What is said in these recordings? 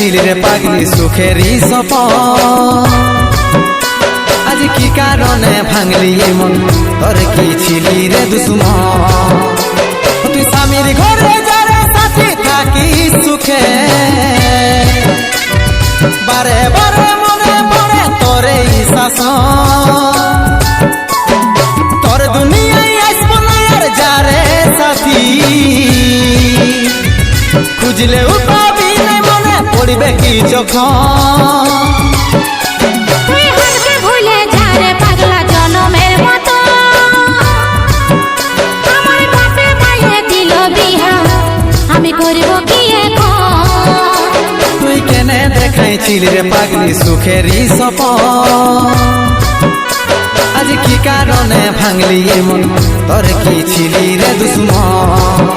দেখাইছিল রে পাগলি সুখেরই সপন। আজ কি কারণে ভাঙলি মন, তোর কি ছিলি রে দুশ্মন। তুই স্বামীর ঘরে যারে সাথে থাকিস সুখে, বারে বারে মনে পড়ে তোর এই শাসন। তোর দুনিয়ায় আসবো না আর যারে সাথী, খুঁজলেও পাবি না মনে পড়বে কি যখন। তুই হারকে ভুলে যা রে পাগলা জনমের মতো, আমার বাপে মায়ে দিল বিহা, আমি করব কি এখন। তুই কেনে দেখাইছিল রে পাগলি সুখেরই সপন। আজ কি কারণে ভাঙলি মন, তোর কি ছিলি রে দুশ্মন।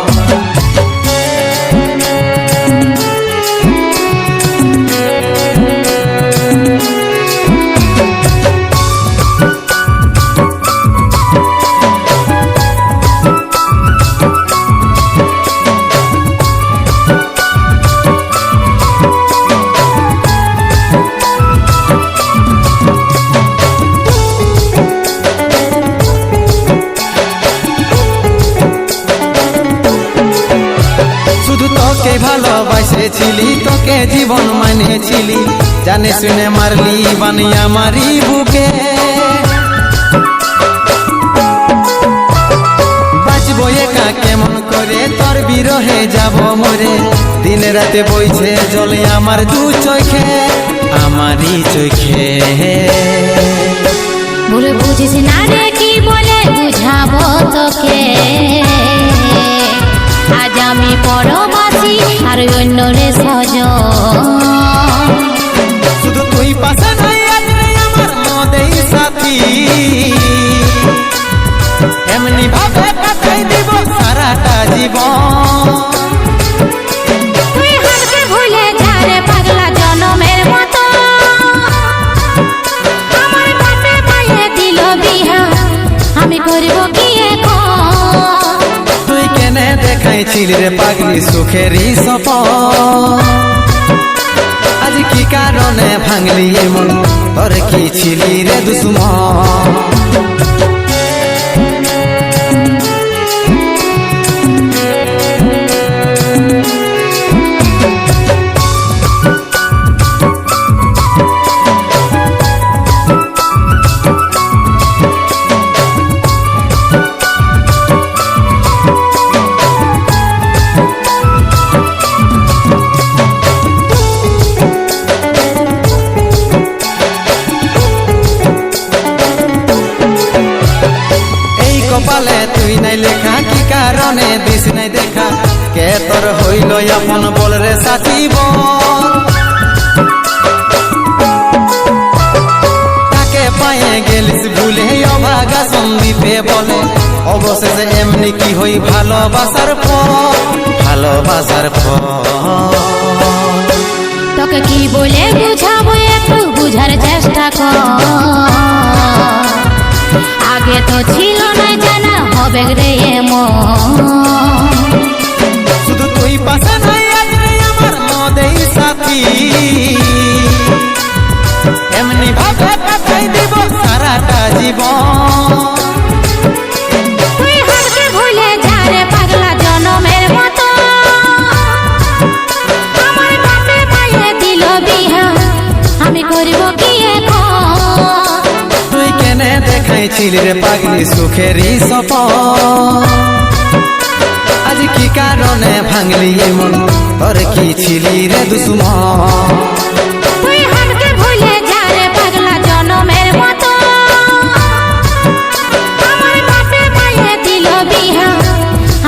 তোকে ভালোবাসেছিলি, তোকে জীবন মানেছিলি, জানে শুনে মারলি বানিয়া মারি বুকে। বাঁচবো একা কেমন করে, তোর বিরহে যাব মরে। দিনে রাতে বইছে জলে আমার দু চোখে, আমারই চোখে। ভুল বুঝিস না রে কি বলে বুঝাবো তোকে, আজ আমি পরবাসী আর অন্য রে সজন। শুধু তুই পাশে নাই আজ রে আমার মদেই সাথী, এমনি ভাবে কাটাই দিব সারাটা জীবন। তুই হারকে ভুলে যা রে পাগলা জনমের মতো, আমার বাপে মায়ে দিল বিহা, আমি করব কি এখন। তুই কেনে দেখাইছিল রে পাগলি সুখেরই সপন। আজ কি কারণে ভাঙলি মন, তোর কি ছিলি রে দুশ্মন। কপালে তুই নাই লেখা, কি কারণে দিস নাই দেখা। কে তোর হইল আপন বল রে সাথী বল। তাকে পায়ে গেলিস ভুলে অভাগা সন্দীপে বলে, অবশেষে এমনি কি হই ভালোবাসার ফল, ভালোবাসার ফল। তোকে কি বলে বুঝাবো একটু বুঝার চেষ্টা কর, আগে তো ছিল না জানা হবে রে এমন। শুধু তুই পাশে নাই আজ রে আমার মদেই সাথী, এমনি ভাবে কাটাই দিব সারাটা জীবন। তুই হারকে ভুলে যা রে পাগলা জনমের মতো, আমার বাপে মায়ে দিল বিহা, আমি করব কি এখন। তুই কেনে দেখাইছিল রে পাগলি সুখেরই সপন। আজ কি কারণে ভাঙলি মন, তোর কি ছিলি রে দুশ্মন। তুই হারকে ভুলে যা রে পাগলা জনমের মতো, আমার বাপে মায়ে দিল বিহা,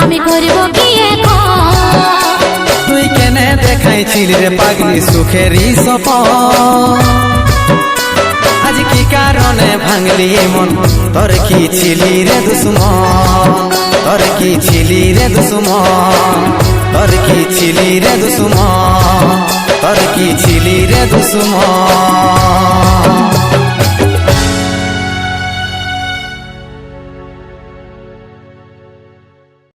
আমি করব কি এখন। তুই কেনে দেখাইছিল রে পাগলি সুখেরই সপন। আজ কি কারণে ভাঙলি মন, তোর কি ছিলি রে দুশ্মন। তোর কি ছিলি রে দুশ্মন, তোর কি ছিলি রে দুশ্মন, তোর কি ছিলি রে দুশ্মন।